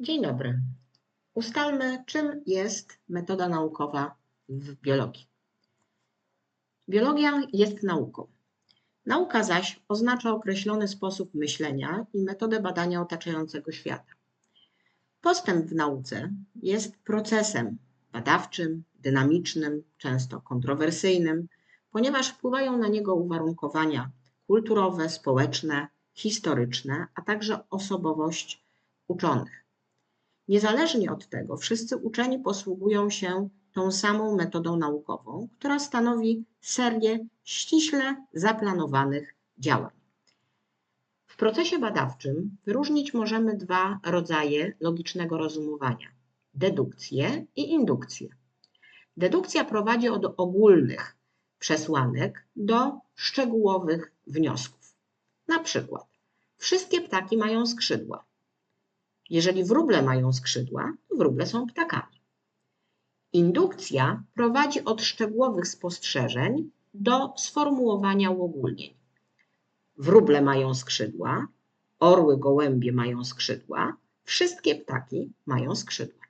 Dzień dobry. Ustalmy, czym jest metoda naukowa w biologii. Biologia jest nauką. Nauka zaś oznacza określony sposób myślenia i metodę badania otaczającego świata. Postęp w nauce jest procesem badawczym, dynamicznym, często kontrowersyjnym, ponieważ wpływają na niego uwarunkowania kulturowe, społeczne, historyczne, a także osobowość uczonych. Niezależnie od tego, wszyscy uczeni posługują się tą samą metodą naukową, która stanowi serię ściśle zaplanowanych działań. W procesie badawczym wyróżnić możemy dwa rodzaje logicznego rozumowania: dedukcję i indukcję. Dedukcja prowadzi od ogólnych przesłanek do szczegółowych wniosków. Na przykład, wszystkie ptaki mają skrzydła. Jeżeli wróble mają skrzydła, to wróble są ptakami. Indukcja prowadzi od szczegółowych spostrzeżeń do sformułowania uogólnień. Wróble mają skrzydła, orły, gołębie mają skrzydła, wszystkie ptaki mają skrzydła.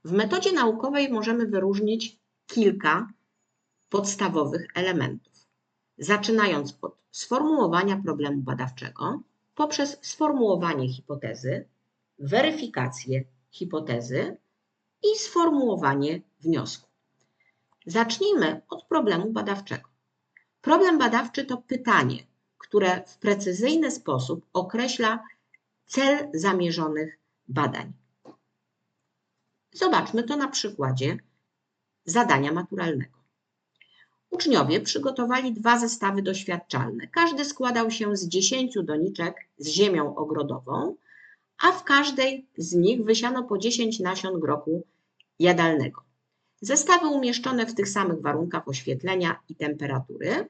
W metodzie naukowej możemy wyróżnić kilka podstawowych elementów, zaczynając od sformułowania problemu badawczego, poprzez sformułowanie hipotezy, weryfikację hipotezy i sformułowanie wniosku. Zacznijmy od problemu badawczego. Problem badawczy to pytanie, które w precyzyjny sposób określa cel zamierzonych badań. Zobaczmy to na przykładzie zadania maturalnego. Uczniowie przygotowali dwa zestawy doświadczalne. Każdy składał się z 10 doniczek z ziemią ogrodową, a w każdej z nich wysiano po 10 nasion grochu jadalnego. Zestawy umieszczone w tych samych warunkach oświetlenia i temperatury,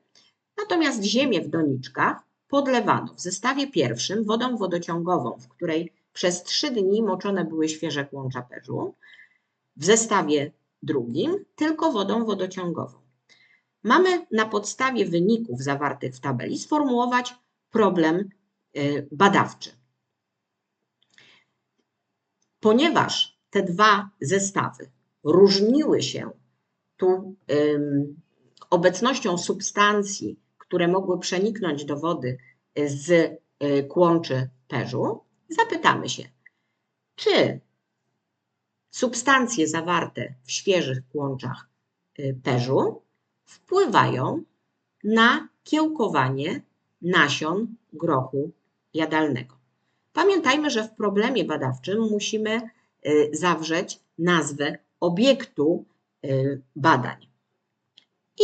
natomiast ziemię w doniczkach podlewano w zestawie pierwszym wodą wodociągową, w której przez 3 dni moczone były świeże kłącza perzu, w zestawie drugim tylko wodą wodociągową. Mamy na podstawie wyników zawartych w tabeli sformułować problem badawczy. Ponieważ te dwa zestawy różniły się tu obecnością substancji, które mogły przeniknąć do wody z kłączy perzu, zapytamy się, czy substancje zawarte w świeżych kłączach perzu wpływają na kiełkowanie nasion grochu jadalnego. Pamiętajmy, że w problemie badawczym musimy zawrzeć nazwę obiektu badań.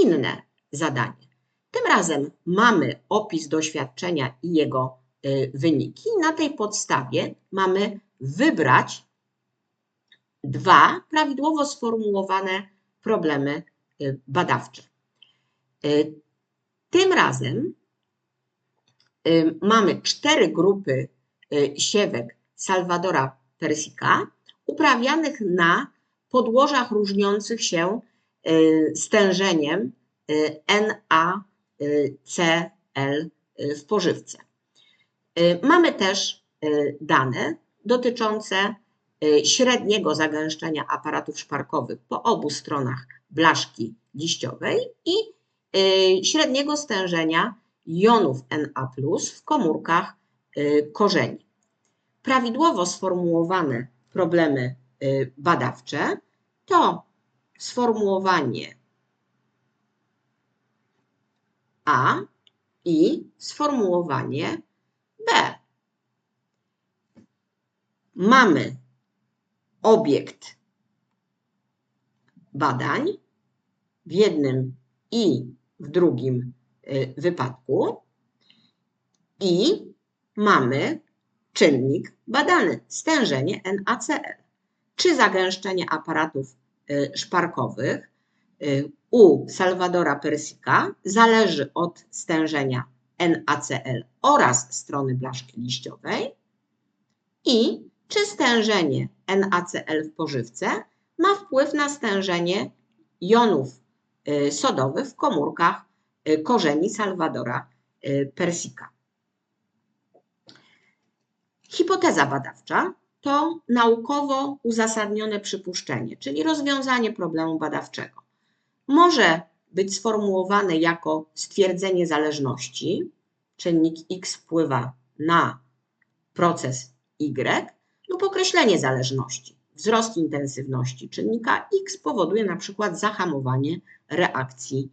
Inne zadanie. Tym razem mamy opis doświadczenia i jego wyniki. Na tej podstawie mamy wybrać dwa prawidłowo sformułowane problemy badawcze. Tym razem mamy 4 grupy siewek Salvadora persica uprawianych na podłożach różniących się stężeniem NaCl w pożywce. Mamy też dane dotyczące średniego zagęszczenia aparatów szparkowych po obu stronach blaszki liściowej i średniego stężenia jonów Na+ w komórkach korzeni. Prawidłowo sformułowane problemy badawcze to sformułowanie A i sformułowanie B. Mamy obiekt badań w jednym i w drugim wypadku i mamy czynnik badany, stężenie NaCl. Czy zagęszczenie aparatów szparkowych u Salvadora persica zależy od stężenia NaCl oraz strony blaszki liściowej i czy stężenie NaCl w pożywce ma wpływ na stężenie jonów sodowych w komórkach korzeni Salvadora persica. Hipoteza badawcza to naukowo uzasadnione przypuszczenie, czyli rozwiązanie problemu badawczego. Może być sformułowane jako stwierdzenie zależności, czynnik X wpływa na proces Y, lub określenie zależności. Wzrost intensywności czynnika X powoduje na przykład zahamowanie reakcji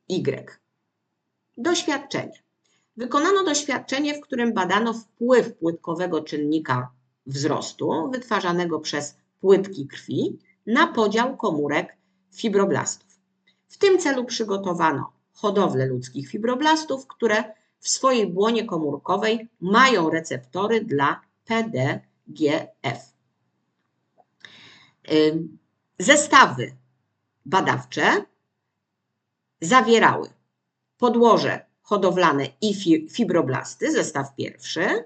Y. Doświadczenie. Wykonano doświadczenie, w którym badano wpływ płytkowego czynnika wzrostu wytwarzanego przez płytki krwi na podział komórek fibroblastów. W tym celu przygotowano hodowlę ludzkich fibroblastów, które w swojej błonie komórkowej mają receptory dla PDGF. Zestawy badawcze zawierały podłoże hodowlane i fibroblasty, zestaw pierwszy,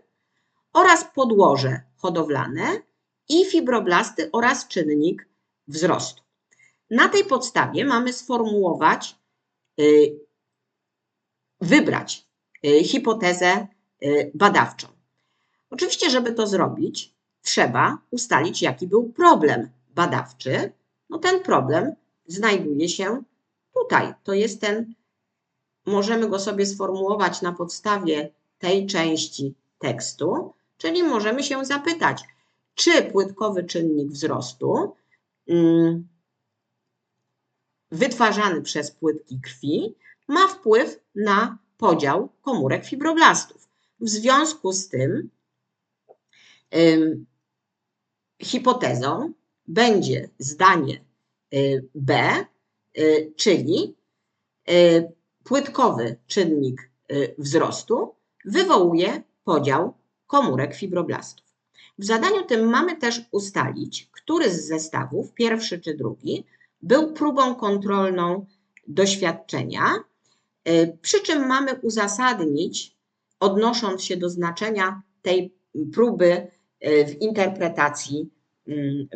oraz podłoże hodowlane i fibroblasty oraz czynnik wzrostu. Na tej podstawie mamy sformułować, wybrać hipotezę badawczą. Oczywiście, żeby to zrobić, trzeba ustalić, jaki był problem badawczy. No ten problem znajduje się tutaj. To jest ten, możemy go sobie sformułować na podstawie tej części tekstu, czyli możemy się zapytać, czy płytkowy czynnik wzrostu wytwarzany przez płytki krwi ma wpływ na podział komórek fibroblastów. W związku z tym hipotezą będzie zdanie B, czyli płytkowy czynnik wzrostu wywołuje podział komórek fibroblastów. W zadaniu tym mamy też ustalić, który z zestawów, pierwszy czy drugi, był próbą kontrolną doświadczenia, przy czym mamy uzasadnić, odnosząc się do znaczenia tej próby w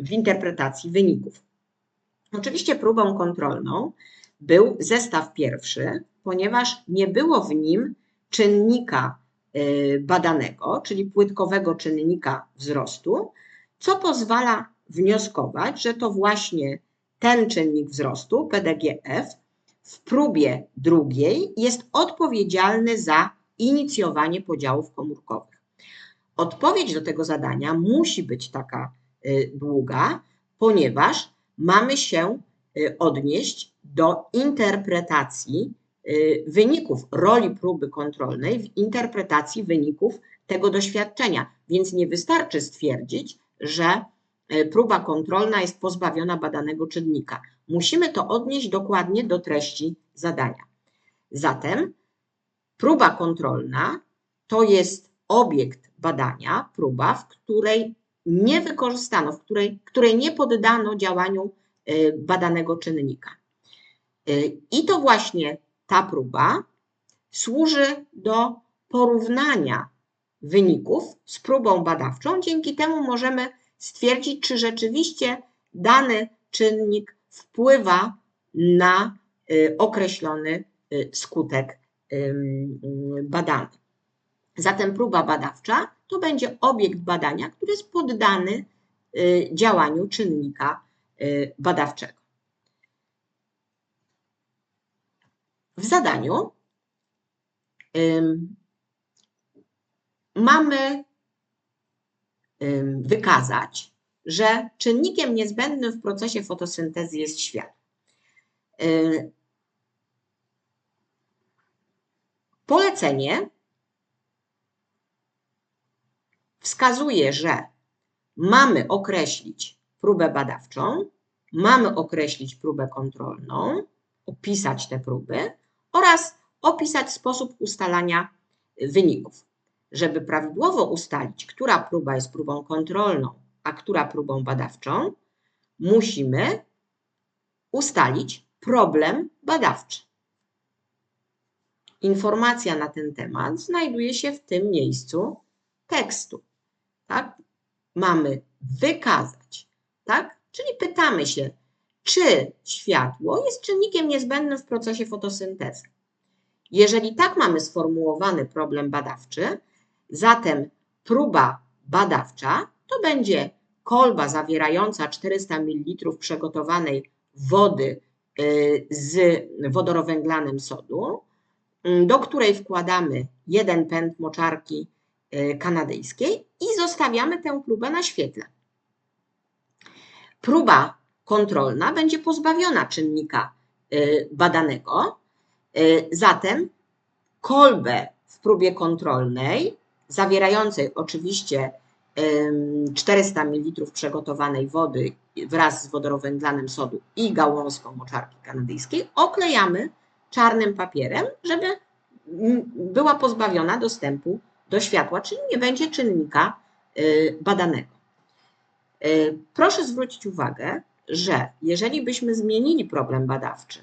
interpretacji wyników. Oczywiście próbą kontrolną był zestaw pierwszy, ponieważ nie było w nim czynnika badanego, czyli płytkowego czynnika wzrostu, co pozwala wnioskować, że to właśnie ten czynnik wzrostu, PDGF, w próbie drugiej jest odpowiedzialny za inicjowanie podziałów komórkowych. Odpowiedź do tego zadania musi być taka długa, ponieważ mamy się odnieść do interpretacji wyników roli próby kontrolnej w interpretacji wyników tego doświadczenia. Więc nie wystarczy stwierdzić, że próba kontrolna jest pozbawiona badanego czynnika. Musimy to odnieść dokładnie do treści zadania. Zatem próba kontrolna to jest obiekt badania, próba, w której nie wykorzystano, której nie poddano działaniu badanego czynnika. I to właśnie ta próba służy do porównania wyników z próbą badawczą. Dzięki temu możemy stwierdzić, czy rzeczywiście dany czynnik wpływa na określony skutek badany. Zatem próba badawcza to będzie obiekt badania, który jest poddany działaniu czynnika badawczego. W zadaniu mamy wykazać, że czynnikiem niezbędnym w procesie fotosyntezy jest światło. Polecenie wskazuje, że mamy określić próbę badawczą, mamy określić próbę kontrolną, opisać te próby oraz opisać sposób ustalania wyników. Żeby prawidłowo ustalić, która próba jest próbą kontrolną, a która próbą badawczą, musimy ustalić problem badawczy. Informacja na ten temat znajduje się w tym miejscu tekstu. Tak? Mamy wykazać, tak? Czyli pytamy się, czy światło jest czynnikiem niezbędnym w procesie fotosyntezy. Jeżeli tak mamy sformułowany problem badawczy, zatem próba badawcza to będzie kolba zawierająca 400 ml przygotowanej wody z wodorowęglanem sodu, do której wkładamy 1 pęd moczarki kanadyjskiej i zostawiamy tę próbę na świetle. Próba kontrolna będzie pozbawiona czynnika badanego, zatem kolbę w próbie kontrolnej, zawierającej oczywiście 400 ml przygotowanej wody wraz z wodorowęglanem sodu i gałązką moczarki kanadyjskiej, oklejamy czarnym papierem, żeby była pozbawiona dostępu do światła, czyli nie będzie czynnika badanego. Proszę zwrócić uwagę, że jeżeli byśmy zmienili problem badawczy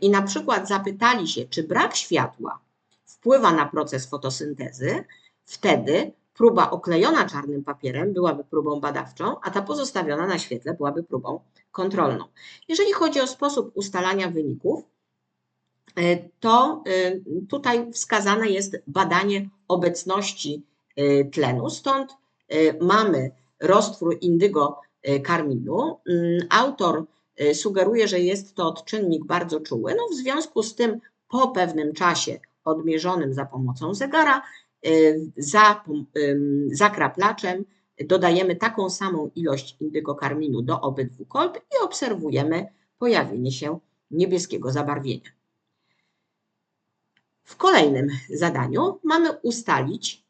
i na przykład zapytali się, czy brak światła wpływa na proces fotosyntezy, wtedy próba oklejona czarnym papierem byłaby próbą badawczą, a ta pozostawiona na świetle byłaby próbą kontrolną. Jeżeli chodzi o sposób ustalania wyników, to tutaj wskazane jest badanie obecności tlenu, stąd mamy roztwór indygokarminu. Autor sugeruje, że jest to odczynnik bardzo czuły. No, w związku z tym po pewnym czasie odmierzonym za pomocą zegara, zakraplaczem dodajemy taką samą ilość indygokarminu do obydwu kolb i obserwujemy pojawienie się niebieskiego zabarwienia. W kolejnym zadaniu mamy ustalić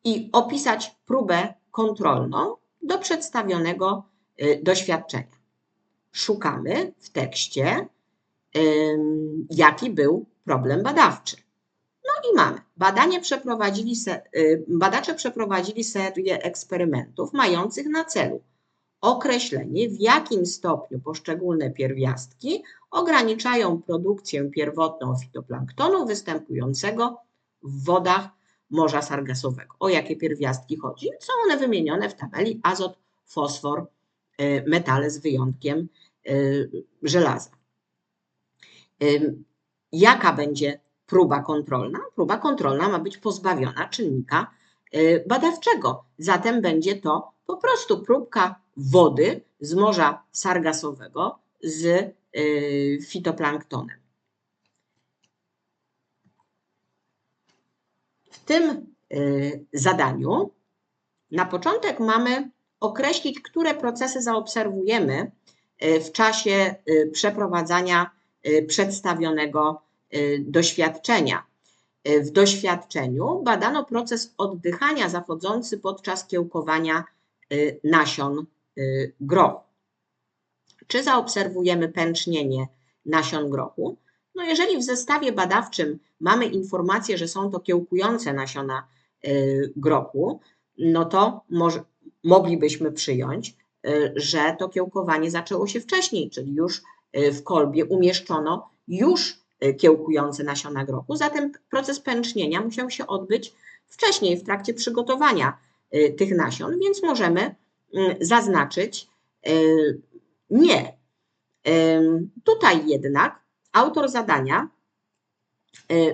i opisać próbę kontrolną do przedstawionego doświadczenia. Szukamy w tekście, jaki był problem badawczy. No i mamy. Badacze przeprowadzili serię eksperymentów mających na celu określenie, w jakim stopniu poszczególne pierwiastki ograniczają produkcję pierwotną fitoplanktonu występującego w wodach Morza Sargasowego. O jakie pierwiastki chodzi? Są one wymienione w tabeli: azot, fosfor, metale z wyjątkiem żelaza. Jaka będzie próba kontrolna? Próba kontrolna ma być pozbawiona czynnika badawczego, zatem będzie to po prostu próbka wody z Morza Sargasowego z fitoplanktonem. W tym zadaniu na początek mamy określić, które procesy zaobserwujemy w czasie przeprowadzania przedstawionego doświadczenia. W doświadczeniu badano proces oddychania zachodzący podczas kiełkowania nasion grochu. Czy zaobserwujemy pęcznienie nasion grochu? No jeżeli w zestawie badawczym mamy informację, że są to kiełkujące nasiona grochu, no to moglibyśmy przyjąć, że to kiełkowanie zaczęło się wcześniej, czyli już w kolbie umieszczono już kiełkujące nasiona grochu, zatem proces pęcznienia musiał się odbyć wcześniej, w trakcie przygotowania tych nasion, więc możemy zaznaczyć nie. Tutaj jednak autor zadania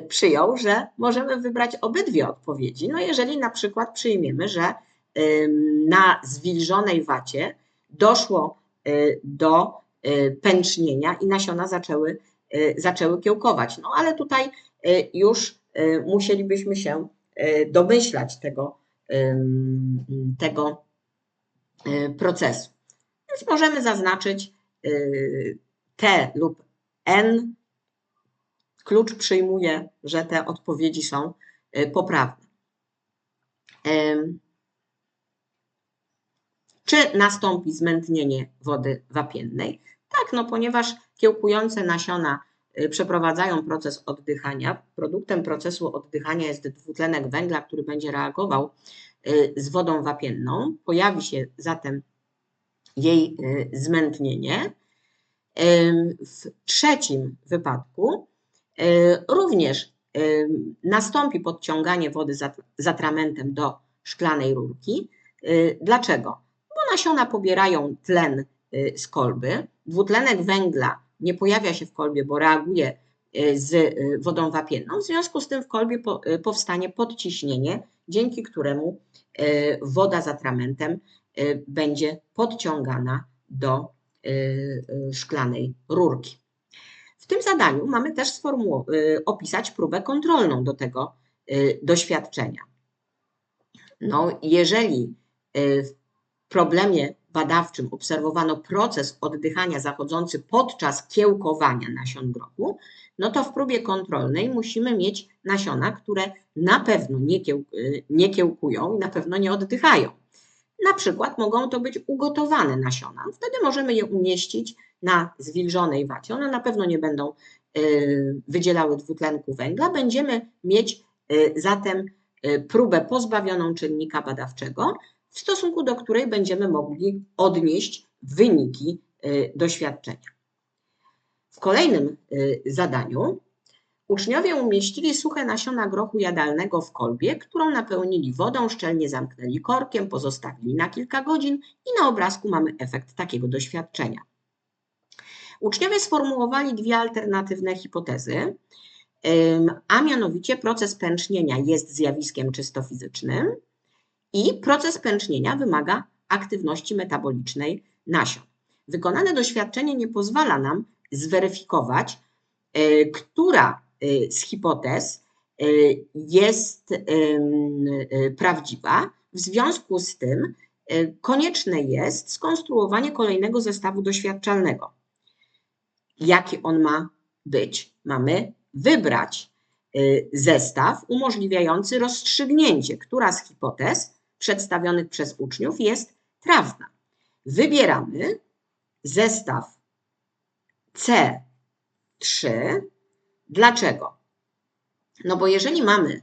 przyjął, że możemy wybrać obydwie odpowiedzi. No jeżeli na przykład przyjmiemy, że na zwilżonej wacie doszło do pęcznienia i nasiona zaczęły kiełkować. No ale tutaj już musielibyśmy się domyślać tego procesu. Więc możemy zaznaczyć T lub N. Klucz przyjmuje, że te odpowiedzi są poprawne. Czy nastąpi zmętnienie wody wapiennej? Tak, no ponieważ kiełkujące nasiona przeprowadzają proces oddychania. Produktem procesu oddychania jest dwutlenek węgla, który będzie reagował z wodą wapienną. Pojawi się zatem jej zmętnienie. W trzecim wypadku również nastąpi podciąganie wody z atramentem do szklanej rurki. Dlaczego? Bo nasiona pobierają tlen z kolby. Dwutlenek węgla nie pojawia się w kolbie, bo reaguje z wodą wapienną. W związku z tym w kolbie powstanie podciśnienie, dzięki któremu woda z atramentem będzie podciągana do szklanej rurki. W tym zadaniu mamy też opisać próbę kontrolną do tego doświadczenia. No, jeżeli w problemie badawczym obserwowano proces oddychania zachodzący podczas kiełkowania nasion grochu, no to w próbie kontrolnej musimy mieć nasiona, które na pewno nie kiełkują i na pewno nie oddychają. Na przykład mogą to być ugotowane nasiona. Wtedy możemy je umieścić na zwilżonej wacie. One na pewno nie będą wydzielały dwutlenku węgla. Będziemy mieć zatem próbę pozbawioną czynnika badawczego, w stosunku do której będziemy mogli odnieść wyniki doświadczenia. W kolejnym zadaniu uczniowie umieścili suche nasiona grochu jadalnego w kolbie, którą napełnili wodą, szczelnie zamknęli korkiem, pozostawili na kilka godzin i na obrazku mamy efekt takiego doświadczenia. Uczniowie sformułowali dwie alternatywne hipotezy, a mianowicie proces pęcznienia jest zjawiskiem czysto fizycznym i proces pęcznienia wymaga aktywności metabolicznej nasion. Wykonane doświadczenie nie pozwala nam zweryfikować, która z hipotez jest prawdziwa. W związku z tym konieczne jest skonstruowanie kolejnego zestawu doświadczalnego. Jaki on ma być? Mamy wybrać zestaw umożliwiający rozstrzygnięcie, która z hipotez przedstawionych przez uczniów jest trafna. Wybieramy zestaw C3. Dlaczego? No bo jeżeli mamy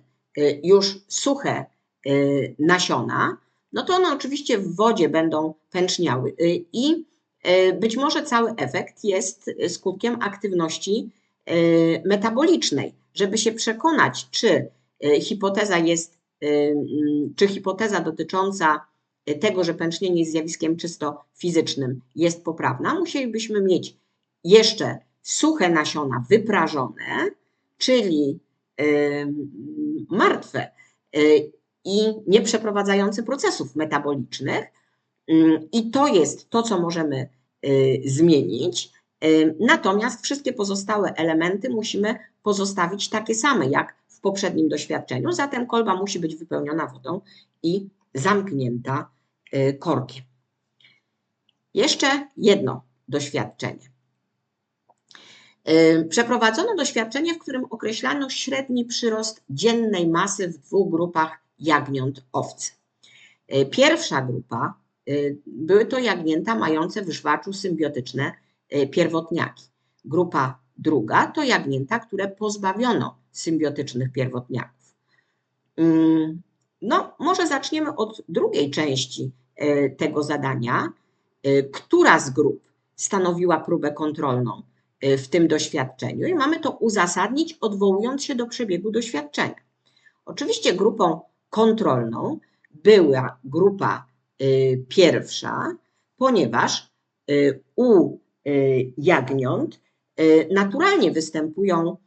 już suche nasiona, no to one oczywiście w wodzie będą pęczniały i być może cały efekt jest skutkiem aktywności metabolicznej. Żeby się przekonać, czy hipoteza dotycząca tego, że pęcznienie jest zjawiskiem czysto fizycznym, jest poprawna, musielibyśmy mieć jeszcze suche nasiona wyprażone, czyli martwe i nie przeprowadzające procesów metabolicznych. I to jest to, co możemy zmienić. Natomiast wszystkie pozostałe elementy musimy pozostawić takie same jak w poprzednim doświadczeniu. Zatem kolba musi być wypełniona wodą i zamknięta korkiem. Jeszcze jedno doświadczenie. Przeprowadzono doświadczenie, w którym określano średni przyrost dziennej masy w dwóch grupach jagniąt owcy. Pierwsza grupa były to jagnięta mające w żwaczu symbiotyczne pierwotniaki. Grupa druga to jagnięta, które pozbawiono symbiotycznych pierwotniaków. No, może zaczniemy od drugiej części tego zadania. Która z grup stanowiła próbę kontrolną w tym doświadczeniu? I mamy to uzasadnić, odwołując się do przebiegu doświadczenia. Oczywiście grupą kontrolną była grupa pierwsza, ponieważ u jagniąt naturalnie występują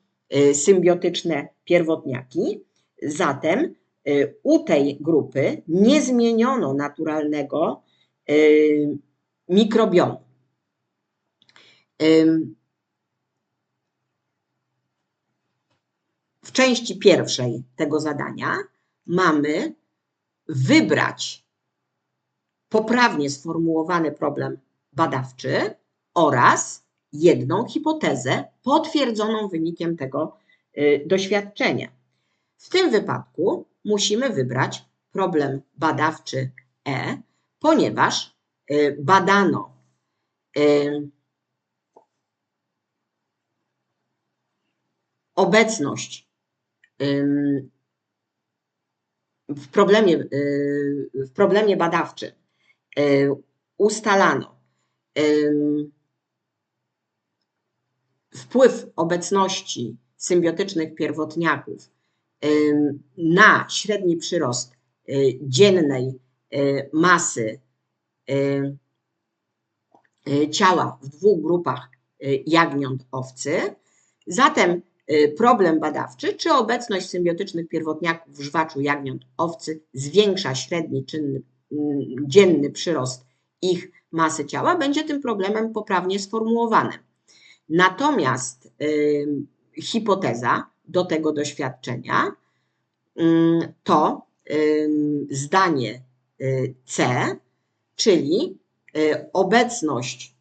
symbiotyczne pierwotniaki, zatem u tej grupy nie zmieniono naturalnego mikrobiomu. W części pierwszej tego zadania mamy wybrać poprawnie sformułowany problem badawczy oraz jedną hipotezę potwierdzoną wynikiem tego doświadczenia. W tym wypadku musimy wybrać problem badawczy E, ponieważ badano obecność w problemie badawczym ustalano wpływ obecności symbiotycznych pierwotniaków na średni przyrost dziennej masy ciała w dwóch grupach jagniąt owcy. Zatem problem badawczy, czy obecność symbiotycznych pierwotniaków w żwaczu jagniąt owcy zwiększa średni dzienny przyrost ich masy ciała, będzie tym problemem poprawnie sformułowanym. Natomiast hipoteza do tego doświadczenia to zdanie C, czyli obecność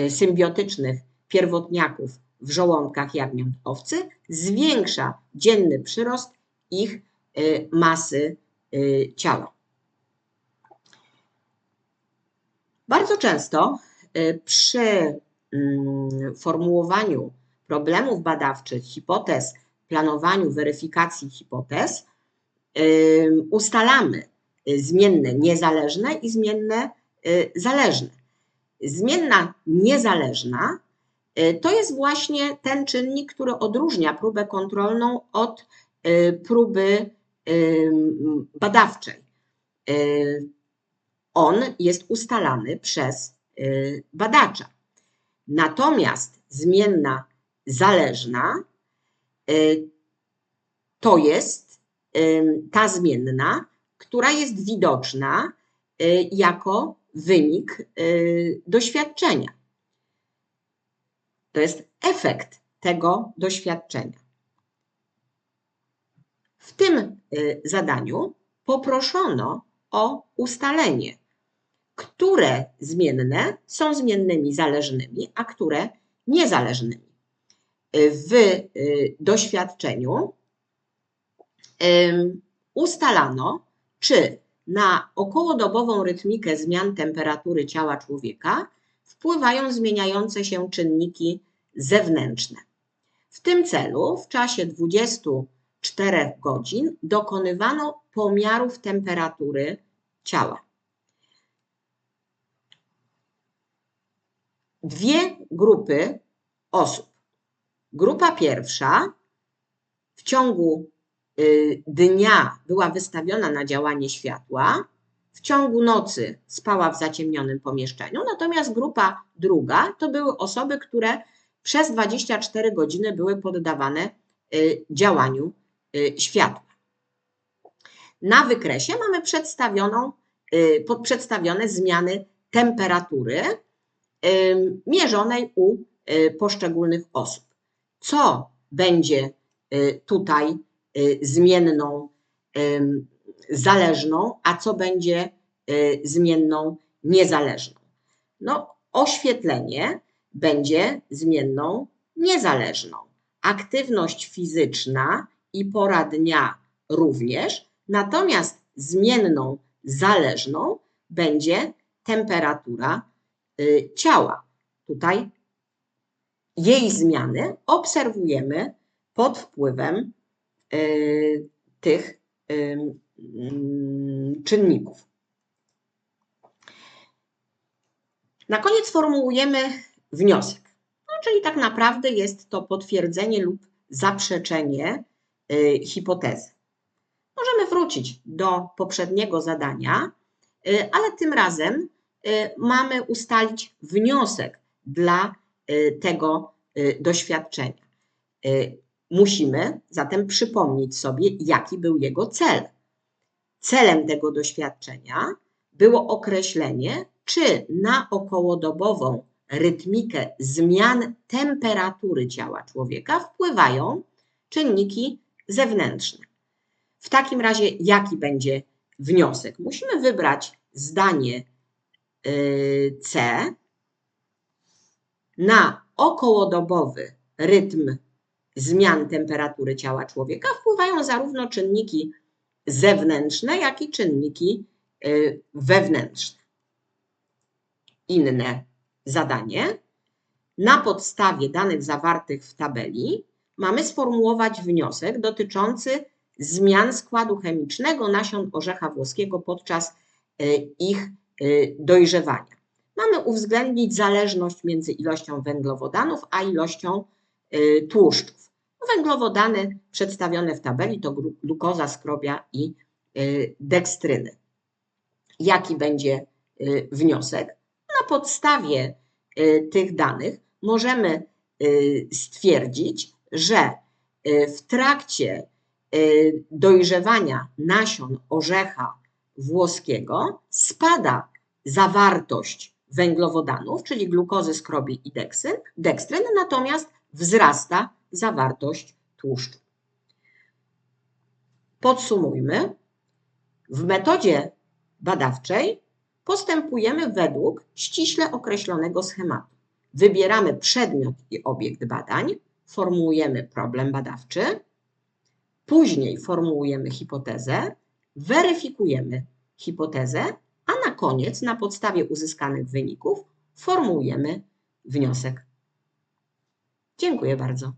symbiotycznych pierwotniaków w żołądkach jagniąt owcy zwiększa dzienny przyrost ich masy ciała. Bardzo często przy formułowaniu problemów badawczych, hipotez, planowaniu, weryfikacji hipotez ustalamy zmienne niezależne i zmienne zależne. Zmienna niezależna to jest właśnie ten czynnik, który odróżnia próbę kontrolną od próby badawczej. On jest ustalany przez badacza. Natomiast zmienna zależna to jest ta zmienna, która jest widoczna jako wynik doświadczenia. To jest efekt tego doświadczenia. W tym zadaniu poproszono o ustalenie, które zmienne są zmiennymi zależnymi, a które niezależnymi. W doświadczeniu ustalano, czy na okołodobową rytmikę zmian temperatury ciała człowieka wpływają zmieniające się czynniki zewnętrzne. W tym celu w czasie 24 godzin dokonywano pomiarów temperatury ciała. Dwie grupy osób. Grupa pierwsza w ciągu dnia była wystawiona na działanie światła, w ciągu nocy spała w zaciemnionym pomieszczeniu, natomiast grupa druga to były osoby, które przez 24 godziny były poddawane działaniu światła. Na wykresie mamy przedstawione zmiany temperatury mierzonej u poszczególnych osób. Co będzie tutaj zmienną zależną, a co będzie zmienną niezależną? No, oświetlenie będzie zmienną niezależną. Aktywność fizyczna i pora dnia również, natomiast zmienną zależną będzie temperatura ciała. Tutaj jej zmiany obserwujemy pod wpływem tych czynników. Na koniec formułujemy wniosek, czyli tak naprawdę jest to potwierdzenie lub zaprzeczenie hipotezy. Możemy wrócić do poprzedniego zadania, ale tym razem mamy ustalić wniosek dla tego doświadczenia. Musimy zatem przypomnieć sobie, jaki był jego cel. Celem tego doświadczenia było określenie, czy na okołodobową rytmikę zmian temperatury ciała człowieka wpływają czynniki zewnętrzne. W takim razie jaki będzie wniosek? Musimy wybrać zdanie C. Na okołodobowy rytm zmian temperatury ciała człowieka wpływają zarówno czynniki zewnętrzne, jak i czynniki wewnętrzne. Inne zadanie. Na podstawie danych zawartych w tabeli mamy sformułować wniosek dotyczący zmian składu chemicznego nasion orzecha włoskiego podczas ich dojrzewania. Mamy uwzględnić zależność między ilością węglowodanów a ilością tłuszczów. Węglowodany przedstawione w tabeli to glukoza, skrobia i dekstryny. Jaki będzie wniosek? Na podstawie tych danych możemy stwierdzić, że w trakcie dojrzewania nasion orzecha włoskiego spada zawartość węglowodanów, czyli glukozy, skrobi i dekstryn, natomiast wzrasta zawartość tłuszczu. Podsumujmy. W metodzie badawczej postępujemy według ściśle określonego schematu. Wybieramy przedmiot i obiekt badań, formułujemy problem badawczy, później formułujemy hipotezę, weryfikujemy hipotezę, a na koniec na podstawie uzyskanych wyników formułujemy wniosek. Dziękuję bardzo.